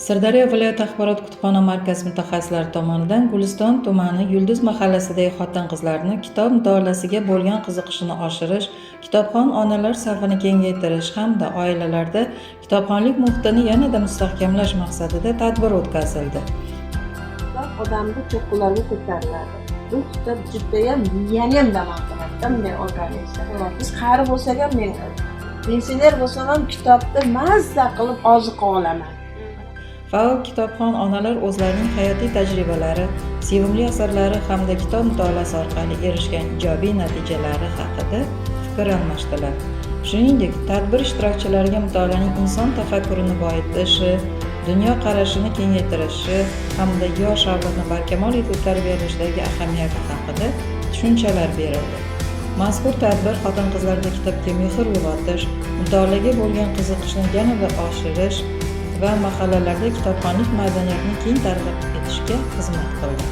Sirdaryo viloyat axborot kutubxona markazi mutaxassislari tomonidan Guliston tumani Yulduz mahallasidagi xotin-qizlarni kitob mutolaasiga bo'lgan qiziqishini oshirish, kitobxon onalar safini kengaytirish hamda oilalarda kitobxonlik muhitini yanada mustahkamlash maqsadida tadbir o'tkazildi. Odamni cho'qqilarga ko'tariladi. Bu kitob judayam miyani damom qiladi, bunday organizmda. Biz qari bo'lsak ham, men pensioner bo'lsam ham kitobni mazza qilib oziqa olaman. Faol kitobxon onalar o'zlarining hayotiy tajribalari, sevimli asarlari hamda kitob mutolaasi orqali erishgan ijobiy natijalari haqida fikr almashdilar. Shuningdek, tadbir ishtirokchilariga mutolaaning inson tafakkurini boyitishi, dunyo qarashini kengaytirishi hamda yosh avlodni barkamol etib tarbiyalashdagi ahamiyati haqida tushunchalar berildi. Mazkur tadbir xotin-qizlarda kitobga mehr uyg'otish, mutolaaga bo'lgan qiziqishni yanada oshirish va mahallalarda kitobxonlik madaniyatini keng targ'ib etishga xizmat qildi.